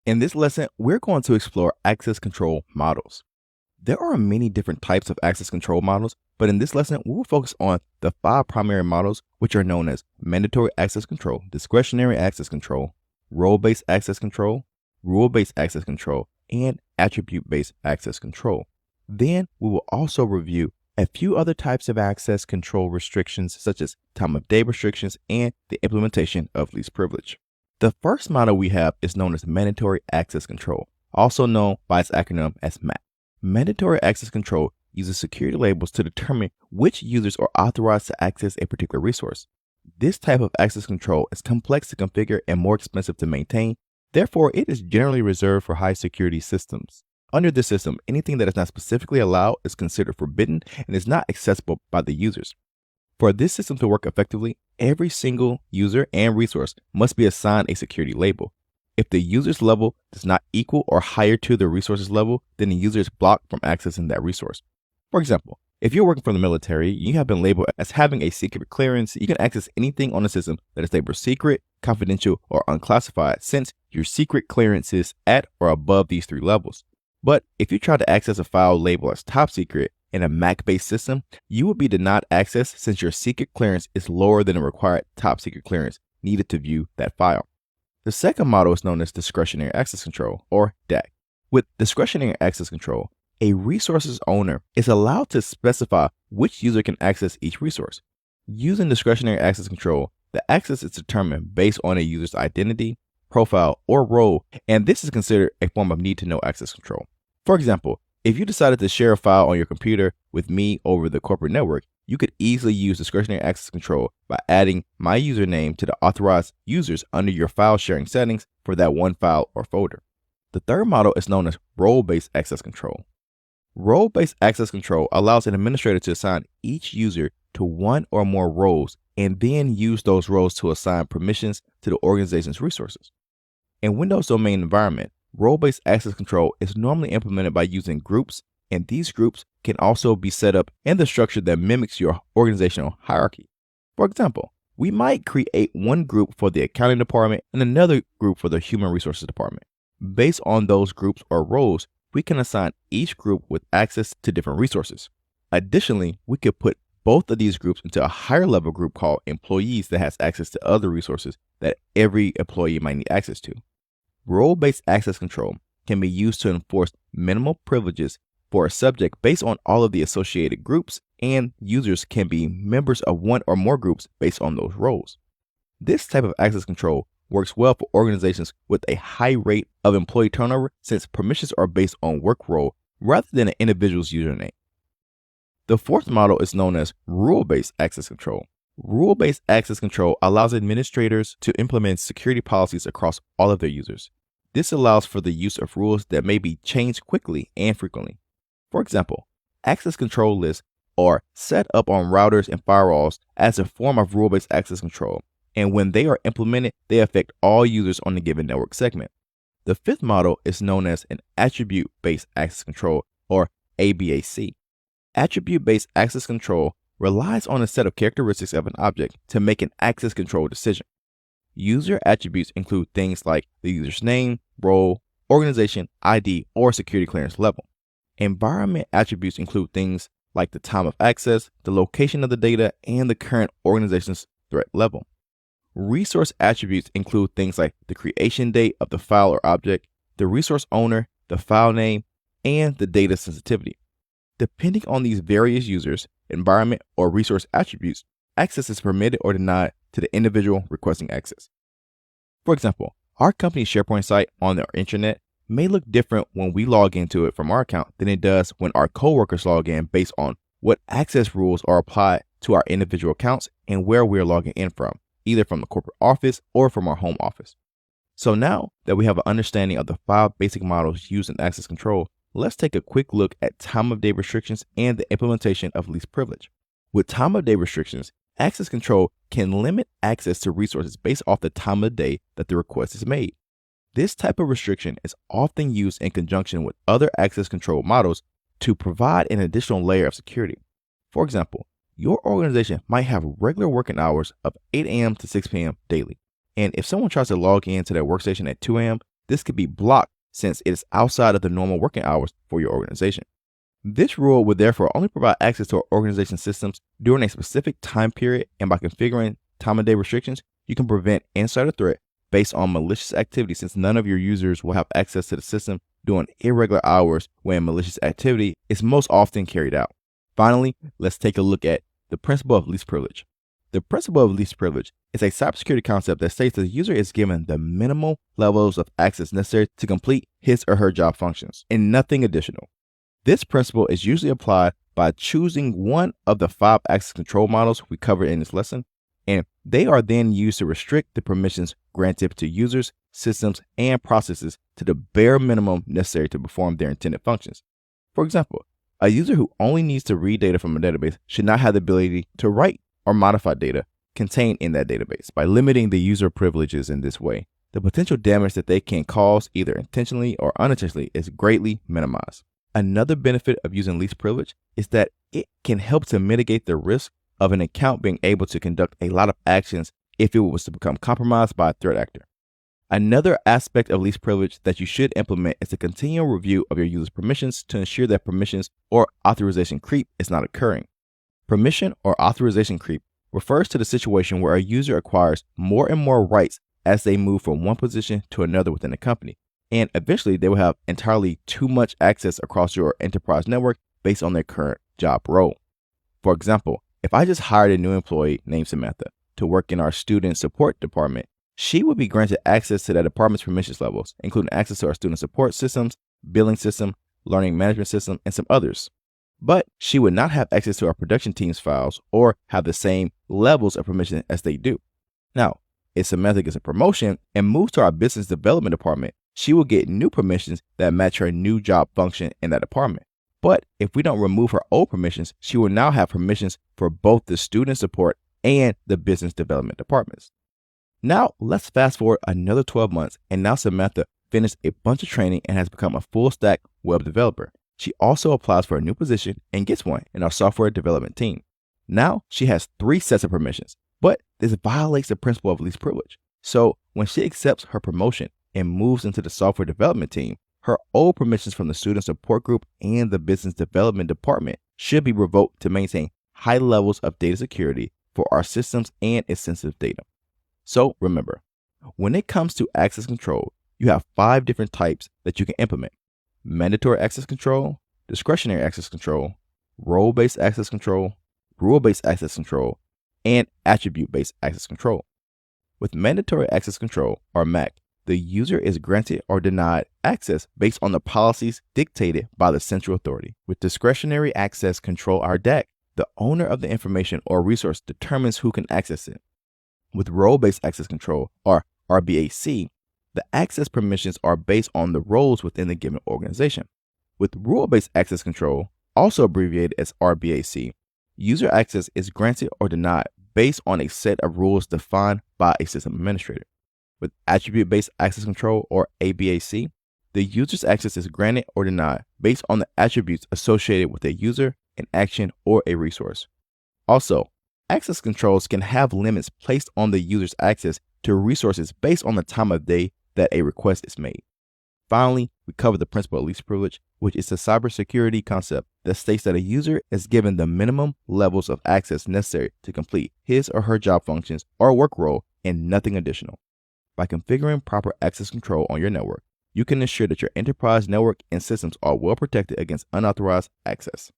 In this lesson, we're going to explore access control models. There are many different types of access control models, but in this lesson, we will focus on the 5 primary models, which are known as mandatory access control, discretionary access control, role-based access control, rule-based access control, and attribute-based access control. Then we will also review a few other types of access control restrictions, such as time of day restrictions and the implementation of least privilege. The first model we have is known as mandatory access control, also known by its acronym as MAC. Mandatory access control uses security labels to determine which users are authorized to access a particular resource. This type of access control is complex to configure and more expensive to maintain. Therefore, it is generally reserved for high security systems. Under this system, anything that is not specifically allowed is considered forbidden and is not accessible by the users. For this system to work effectively, every single user and resource must be assigned a security label. If the user's level does not equal or higher to the resource's level, then the user is blocked from accessing that resource. For example, if you're working for the military, you have been labeled as having a secret clearance. You can access anything on the system that is labeled secret, confidential, or unclassified, since your secret clearance is at or above these 3 levels. But if you try to access a file labeled as top secret in a Mac-based system, you will be denied access since your secret clearance is lower than the required top secret clearance needed to view that file. The second model is known as discretionary access control, or DAC. With discretionary access control, a resource's owner is allowed to specify which user can access each resource. Using discretionary access control, the access is determined based on a user's identity, profile, or role, and this is considered a form of need-to-know access control. For example, if you decided to share a file on your computer with me over the corporate network, you could easily use discretionary access control by adding my username to the authorized users under your file sharing settings for that one file or folder. The third model is known as role-based access control. Role-based access control allows an administrator to assign each user to one or more roles and then use those roles to assign permissions to the organization's resources. In Windows domain environment, role-based access control is normally implemented by using groups, and these groups can also be set up in the structure that mimics your organizational hierarchy. For example, we might create one group for the accounting department and another group for the human resources department. Based on those groups or roles, we can assign each group with access to different resources. Additionally, we could put both of these groups into a higher level group called employees that has access to other resources that every employee might need access to. Role-based access control can be used to enforce minimal privileges for a subject based on all of the associated groups, and users can be members of one or more groups based on those roles. This type of access control works well for organizations with a high rate of employee turnover, since permissions are based on work role rather than an individual's username. The fourth model is known as rule-based access control. Rule-based access control allows administrators to implement security policies across all of their users. This allows for the use of rules that may be changed quickly and frequently. For example, access control lists are set up on routers and firewalls as a form of rule-based access control, and when they are implemented, they affect all users on a given network segment. The fifth model is known as an attribute-based access control, or ABAC. Attribute-based access control relies on a set of characteristics of an object to make an access control decision. User attributes include things like the user's name, role, organization, ID, or security clearance level. Environment attributes include things like the time of access, the location of the data, and the current organization's threat level. Resource attributes include things like the creation date of the file or object, the resource owner, the file name, and the data sensitivity. Depending on these various users, environment, or resource attributes, access is permitted or denied to the individual requesting access. For example, our company's SharePoint site on our intranet may look different when we log into it from our account than it does when our coworkers log in, based on what access rules are applied to our individual accounts and where we're logging in from, either from the corporate office or from our home office. So now that we have an understanding of the 5 basic models used in access control, let's take a quick look at time of day restrictions and the implementation of least privilege. With time of day restrictions, access control can limit access to resources based off the time of day that the request is made. This type of restriction is often used in conjunction with other access control models to provide an additional layer of security. For example, your organization might have regular working hours of 8 a.m. to 6 p.m. daily. And if someone tries to log into their workstation at 2 a.m., this could be blocked since it is outside of the normal working hours for your organization. This rule would therefore only provide access to our organization systems during a specific time period, and by configuring time of day restrictions, you can prevent insider threat based on malicious activity, since none of your users will have access to the system during irregular hours when malicious activity is most often carried out. Finally, let's take a look at the principle of least privilege. The principle of least privilege is a cybersecurity concept that states that the user is given the minimal levels of access necessary to complete his or her job functions and nothing additional. This principle is usually applied by choosing one of the 5 access control models we covered in this lesson, and they are then used to restrict the permissions granted to users, systems, and processes to the bare minimum necessary to perform their intended functions. For example, a user who only needs to read data from a database should not have the ability to write or modify data contained in that database. By limiting the user privileges in this way, the potential damage that they can cause either intentionally or unintentionally is greatly minimized. Another benefit of using least privilege is that it can help to mitigate the risk of an account being able to conduct a lot of actions if it was to become compromised by a threat actor. Another aspect of least privilege that you should implement is a continual review of your user's permissions to ensure that permissions or authorization creep is not occurring. Permission or authorization creep refers to the situation where a user acquires more and more rights as they move from one position to another within the company, and eventually they will have entirely too much access across your enterprise network based on their current job role. For example, if I just hired a new employee named Samantha to work in our student support department, she would be granted access to that department's permissions levels, including access to our student support systems, billing system, learning management system, and some others. But she would not have access to our production team's files or have the same levels of permission as they do. Now, if Samantha gets a promotion and moves to our business development department, she will get new permissions that match her new job function in that department. But if we don't remove her old permissions, she will now have permissions for both the student support and the business development departments. Now, let's fast forward another 12 months, and now Samantha finished a bunch of training and has become a full stack web developer. She also applies for a new position and gets one in our software development team. Now, she has 3 sets of permissions, but this violates the principle of least privilege. So when she accepts her promotion and moves into the software development team, her old permissions from the student support group and the business development department should be revoked to maintain high levels of data security for our systems and its sensitive data. So remember, when it comes to access control, you have 5 different types that you can implement: mandatory access control, discretionary access control, role-based access control, rule-based access control, and attribute-based access control. With mandatory access control, or MAC, the user is granted or denied access based on the policies dictated by the central authority. With discretionary access control, or DAC, the owner of the information or resource determines who can access it. With role-based access control, or RBAC, the access permissions are based on the roles within the given organization. With rule-based access control, also abbreviated as RBAC, user access is granted or denied based on a set of rules defined by a system administrator. With attribute-based access control, or ABAC, the user's access is granted or denied based on the attributes associated with a user, an action, or a resource. Also, access controls can have limits placed on the user's access to resources based on the time of day that a request is made. Finally, we cover the principle of least privilege, which is a cybersecurity concept that states that a user is given the minimum levels of access necessary to complete his or her job functions or work role and nothing additional. By configuring proper access control on your network, you can ensure that your enterprise network and systems are well protected against unauthorized access.